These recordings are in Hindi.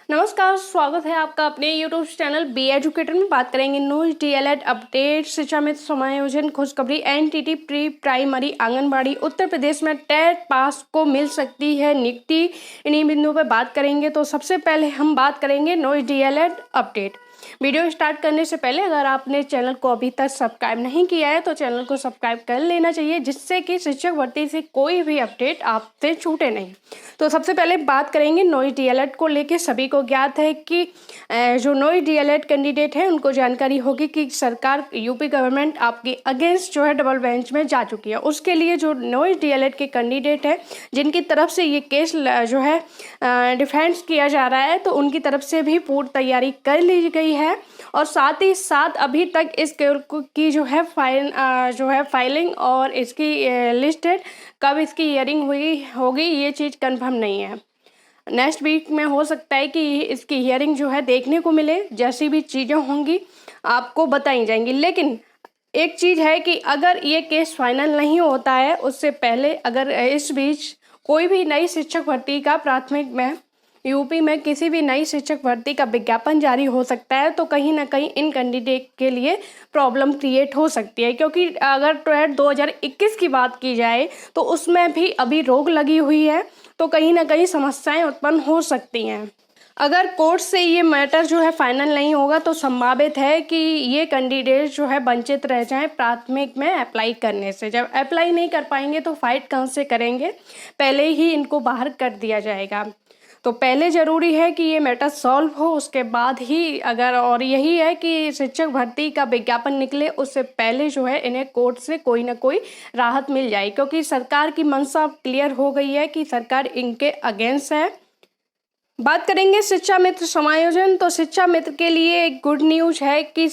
नमस्कार, स्वागत है आपका अपने यूट्यूब चैनल बी एजुकेटर में। बात करेंगे न्यू डीएलएड अपडेट, शिक्षा में समायोजन, खुशखबरी, entity pre primary anganwadi, Uttar Pradesh में टेट पास को मिल सकती है नियुक्ति। इन्हीं बिंदुओं पर बात करेंगे। तो सबसे पहले हम बात करेंगे new DElEd update. Video start करने से पहले अगर आपने चैनल को अभी तक सब्सक्राइब नहीं किया है तो चैनल को सब्सक्राइब कर लेना चाहिए, जिससे कि शिक्षक भर्ती से कोई भी अपडेट आपसे छूटे नहीं। तो सबसे पहले बात करेंगे नोई डीएलएड को लेके। सभी को ज्ञात है कि जो नोई डीएलएड कैंडिडेट है उनको जानकारी होगी कि सरकार यूपी गवर्नमेंट आपके अगेंस्ट जो है डबल बेंच में जा चुकी है। उसके लिए जो नोई डीएलएड के कैंडिडेट है जिनकी तरफ से ये केस जो है डिफेंस किया जा रहा है, तो उनकी तरफ से भी पूरी तैयारी कर ली गई है। और साथ ही साथ अभी तक इस की जो है फाइलिंग और इसकी लिस्टेड कब इसकी हियरिंग होगी ये चीज़ कंफर्म नहीं है। नेक्स्ट वीक में हो सकता है कि इसकी हियरिंग जो है देखने को मिले। जैसी भी चीज़ें होंगी आपको बताई जाएंगी। लेकिन एक चीज़ है कि अगर ये केस फाइनल नहीं होता है उससे पहले अगर इस बीच कोई भी नई शिक्षक भर्ती का प्राथमिक में यूपी में किसी भी नई शिक्षक भर्ती का विज्ञापन जारी हो सकता है, तो कहीं ना कहीं इन कैंडिडेट के लिए प्रॉब्लम क्रिएट हो सकती है। क्योंकि अगर टेट 2021 की बात की जाए तो उसमें भी अभी रोक लगी हुई है, तो कहीं ना कहीं समस्याएं उत्पन्न हो सकती हैं। अगर कोर्ट से ये मैटर जो है फाइनल नहीं होगा तो संभावित है कि ये कैंडिडेट जो है वंचित रह जाएं प्राथमिक में अप्लाई करने से। जब अप्लाई नहीं कर पाएंगे तो फाइट कहाँ से करेंगे, पहले ही इनको बाहर कर दिया जाएगा। तो पहले ज़रूरी है कि ये मैटर सॉल्व हो, उसके बाद ही अगर, और यही है कि शिक्षक भर्ती का विज्ञापन निकले उससे पहले जो है इन्हें कोर्ट से कोई ना कोई राहत मिल जाए। क्योंकि सरकार की मंशा क्लियर हो गई है कि सरकार इनके अगेंस्ट है। बात करेंगे शिक्षा मित्र समायोजन। तो शिक्षा मित्र के लिए एक गुड न्यूज है कि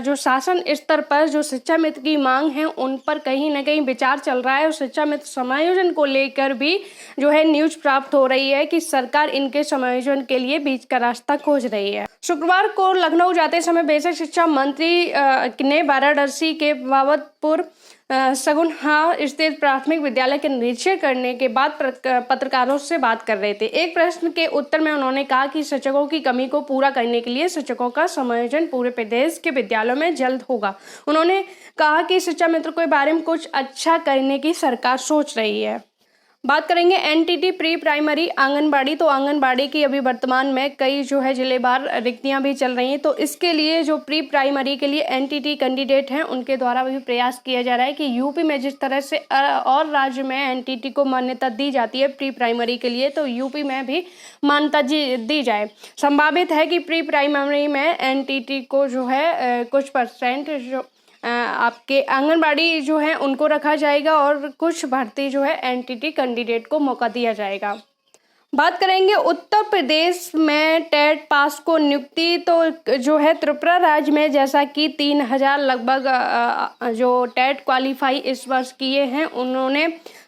जो शासन स्तर पर जो शिक्षा मित्र की मांग है उन पर कहीं ना कहीं विचार चल रहा है और शिक्षा मित्र समायोजन को लेकर भी जो है न्यूज प्राप्त हो रही है कि सरकार इनके समायोजन के लिए बीच का रास्ता खोज रही है। शुक्रवार को लखनऊ जाते समय बेसिक शिक्षा मंत्री ने वाराणसी के बाबतपुर सगुनहा स्थित प्राथमिक विद्यालय के निरीक्षण करने के बाद पत्रकारों से बात कर रहे थे। एक प्रश्न के उत्तर में उन्होंने कहा कि शिक्षकों की कमी को पूरा करने के लिए शिक्षकों का समायोजन पूरे प्रदेश के विद्यालयों में जल्द होगा। उन्होंने कहा कि शिक्षा मित्र के बारे में कुछ अच्छा करने की सरकार सोच रही है। बात करेंगे एनटीटी प्री प्राइमरी आंगनबाड़ी। तो आंगनबाड़ी की अभी वर्तमान में कई जो है जिलेवार रिक्तियां भी चल रही हैं, तो इसके लिए जो प्री प्राइमरी के लिए एनटीटी कैंडिडेट हैं उनके द्वारा भी प्रयास किया जा रहा है कि यूपी में जिस तरह से और राज्य में एनटीटी को मान्यता दी जाती है प्री प्राइमरी के लिए, तो यूपी में भी मान्यता दी जाए। संभावित है कि प्री प्राइमरी में एनटीटी को जो है कुछ परसेंट जो आपके आंगनबाड़ी जो है उनको रखा जाएगा और कुछ भर्ती जो है एनटीटी कैंडिडेट को मौका दिया जाएगा। बात करेंगे उत्तर प्रदेश में टेट पास को नियुक्ति। तो जो है त्रिपुरा राज्य में जैसा कि 3000 लगभग जो टेट क्वालिफाई इस वर्ष किए हैं उन्होंने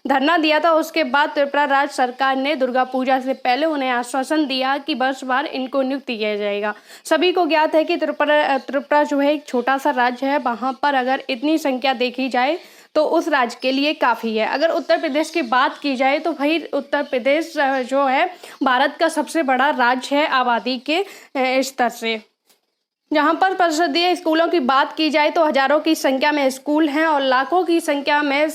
धरना दिया था। उसके बाद त्रिपुरा राज्य सरकार ने दुर्गा पूजा से पहले उन्हें आश्वासन दिया कि वर्षवार इनको नियुक्ति किया जाएगा। सभी को ज्ञात है कि त्रिपुरा जो है एक छोटा सा राज्य है, वहाँ पर अगर इतनी संख्या देखी जाए तो उस राज्य के लिए काफ़ी है। अगर उत्तर प्रदेश की बात की जाए तो भाई उत्तर प्रदेश जो है भारत का सबसे बड़ा राज्य है आबादी के स्तर से। जहाँ पर परिषदीय स्कूलों की बात की जाए तो हजारों की संख्या में स्कूल हैं और लाखों की संख्या में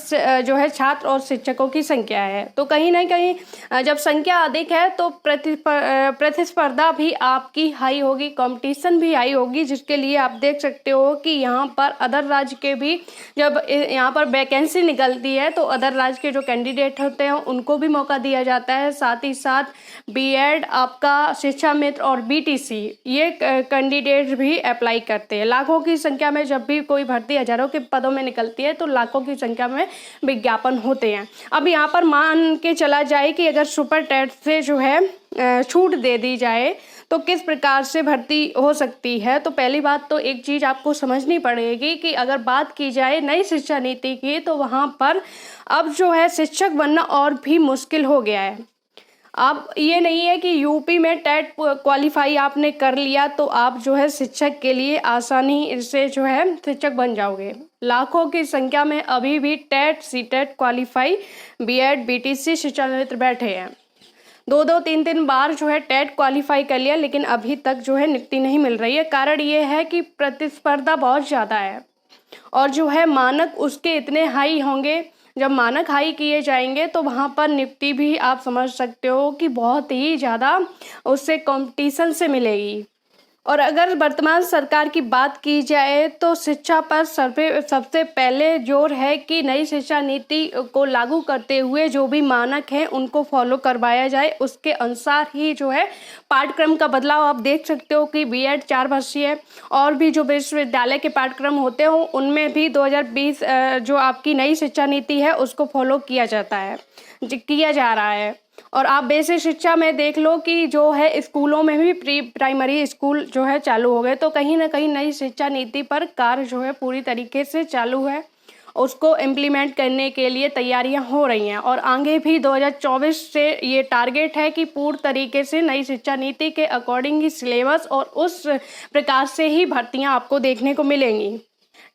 जो है छात्र और शिक्षकों की संख्या है। तो कहीं ना कहीं जब संख्या अधिक है तो प्रतिस्पर्धा भी आपकी हाई होगी, कंपटीशन भी हाई होगी, जिसके लिए आप देख सकते हो कि यहाँ पर अदर राज्य के भी जब यहाँ पर वैकेंसी निकलती है तो अदर राज्य के जो कैंडिडेट होते हैं उनको भी मौका दिया जाता है। साथ ही साथ बीएड, आपका शिक्षा मित्र और बीटीसी ये कैंडिडेट भी अप्लाई करते हैं। लाखों की संख्या में जब भी कोई भर्ती हजारों के पदों में निकलती है तो लाखों की संख्या में विज्ञापन होते हैं। अब यहाँ पर मान के चला जाए कि अगर सुपर टेट से जो है छूट दे दी जाए तो किस प्रकार से भर्ती हो सकती है। तो पहली बात तो एक चीज़ आपको समझनी पड़ेगी कि अगर बात की जाए नई शिक्षा नीति की तो वहाँ पर अब जो है शिक्षक बनना और भी मुश्किल हो गया है। अब ये नहीं है कि यूपी में टेट क्वालिफाई आपने कर लिया तो आप जो है शिक्षक के लिए आसानी से जो है शिक्षक बन जाओगे। लाखों की संख्या में अभी भी TET CTET qualify B Ed BTC शिक्षा मित्र बैठे हैं। दो 3 बार जो है टेट क्वालिफाई कर लिया, लेकिन अभी तक जो है नियुक्ति नहीं मिल रही है। कारण ये है कि प्रतिस्पर्धा बहुत ज़्यादा है और जो है मानक उसके इतने हाई होंगे। जब मानक हाई किए जाएंगे तो वहाँ पर नियुक्ति भी आप समझ सकते हो कि बहुत ही ज़्यादा उससे कंपटीशन से मिलेगी। और अगर वर्तमान सरकार की बात की जाए तो शिक्षा पर सबसे पहले जोर है कि नई शिक्षा नीति को लागू करते हुए जो भी मानक हैं उनको फॉलो करवाया जाए। उसके अनुसार ही जो है पाठ्यक्रम का बदलाव आप देख सकते हो कि बीएड 4 वर्षीय और भी जो विश्वविद्यालय के पाठ्यक्रम होते हो उनमें भी 2020 जो आपकी नई शिक्षा नीति है उसको फॉलो किया जा रहा है। और आप बेसिक शिक्षा में देख लो कि जो है स्कूलों में भी प्री प्राइमरी स्कूल जो है चालू हो गए। तो कहीं ना कहीं नई शिक्षा नीति पर कार्य जो है पूरी तरीके से चालू है, उसको इम्प्लीमेंट करने के लिए तैयारियां हो रही हैं। और आगे भी 2024 से ये टारगेट है कि पूर्ण तरीके से नई शिक्षा नीति के अकॉर्डिंग ही सिलेबस और उस प्रकार से ही भर्तियां आपको देखने को मिलेंगी।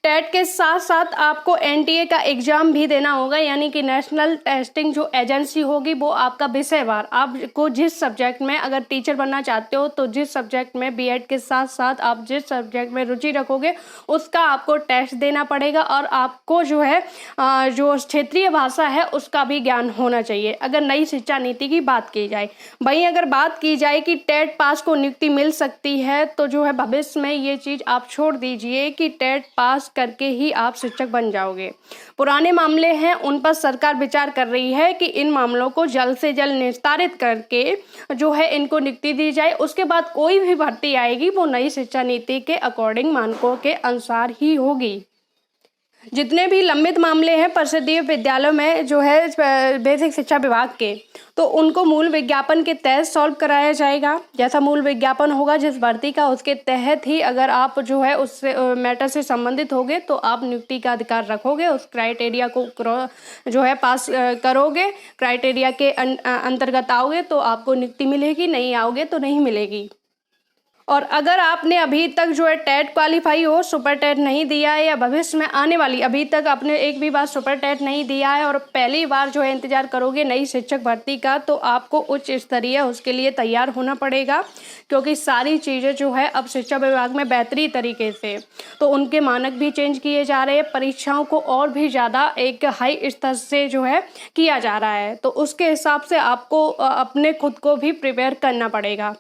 टेट के साथ साथ आपको एनटीए का एग्ज़ाम भी देना होगा, यानी कि नेशनल टेस्टिंग जो एजेंसी होगी वो आपका विषयवार, आपको जिस सब्जेक्ट में अगर टीचर बनना चाहते हो तो जिस सब्जेक्ट में बीएड के साथ साथ आप जिस सब्जेक्ट में रुचि रखोगे उसका आपको टेस्ट देना पड़ेगा। और आपको जो है जो क्षेत्रीय भाषा है उसका भी ज्ञान होना चाहिए अगर नई शिक्षा नीति की बात की जाए। वहीं अगर बात की जाए कि टेट पास को नियुक्ति मिल सकती है तो जो है भविष्य में ये चीज़ आप छोड़ दीजिए कि टेट पास करके ही आप शिक्षक बन जाओगे। पुराने मामले हैं उन पर सरकार विचार कर रही है कि इन मामलों को जल्द से जल्द निस्तारित करके जो है इनको नियुक्ति दी जाए। उसके बाद कोई भी भर्ती आएगी वो नई शिक्षा नीति के अकॉर्डिंग मानकों के अनुसार ही होगी। जितने भी लंबित मामले हैं परिषदीय विद्यालयों में जो है बेसिक शिक्षा विभाग के, तो उनको मूल विज्ञापन के तहत सॉल्व कराया जाएगा। जैसा मूल विज्ञापन होगा जिस भर्ती का उसके तहत ही अगर आप जो है उससे मैटर से संबंधित होगे तो आप नियुक्ति का अधिकार रखोगे। उस क्राइटेरिया को जो है पास करोगे, क्राइटेरिया के अंतर्गत आओगे तो आपको नियुक्ति मिलेगी, नहीं आओगे तो नहीं मिलेगी। और अगर आपने अभी तक जो है टेट क्वालिफाई हो, सुपर टेट नहीं दिया है या भविष्य में आने वाली अभी तक आपने एक भी बार सुपर टेट नहीं दिया है और पहली बार जो है इंतजार करोगे नई शिक्षक भर्ती का, तो आपको उच्च स्तरीय उसके लिए तैयार होना पड़ेगा। क्योंकि सारी चीज़ें जो है अब शिक्षा विभाग में बेहतरीन तरीके से तो उनके मानक भी चेंज किए जा रहे हैं, परीक्षाओं को और भी ज़्यादा एक हाई स्तर से जो है किया जा रहा है। तो उसके हिसाब से आपको अपने खुद को भी प्रिपेयर करना पड़ेगा।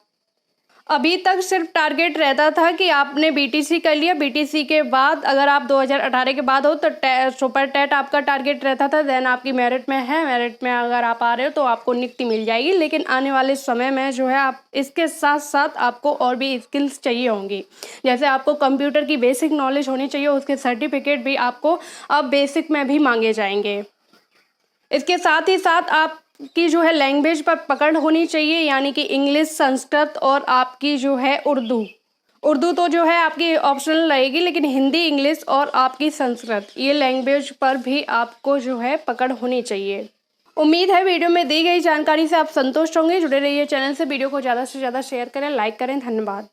अभी तक सिर्फ टारगेट रहता था कि आपने बीटीसी कर लिया, बीटीसी के बाद अगर आप 2018 के बाद हो तो सुपर टेट आपका टारगेट रहता था, देन आपकी मेरिट में है, मेरिट में अगर आप आ रहे हो तो आपको नियुक्ति मिल जाएगी। लेकिन आने वाले समय में जो है आप इसके साथ साथ आपको और भी स्किल्स चाहिए होंगी। जैसे आपको कंप्यूटर की बेसिक नॉलेज होनी चाहिए, उसके सर्टिफिकेट भी आपको अब बेसिक में भी मांगे जाएंगे। इसके साथ ही साथ आप की जो है लैंग्वेज पर पकड़ होनी चाहिए, यानी कि इंग्लिश, संस्कृत और आपकी जो है उर्दू तो जो है आपकी ऑप्शनल रहेगी, लेकिन हिंदी, इंग्लिश और आपकी संस्कृत ये लैंग्वेज पर भी आपको जो है पकड़ होनी चाहिए। उम्मीद है वीडियो में दी गई जानकारी से आप संतुष्ट होंगे। जुड़े रहिए चैनल से, वीडियो को ज़्यादा से ज़्यादा शेयर करें, लाइक करें। धन्यवाद।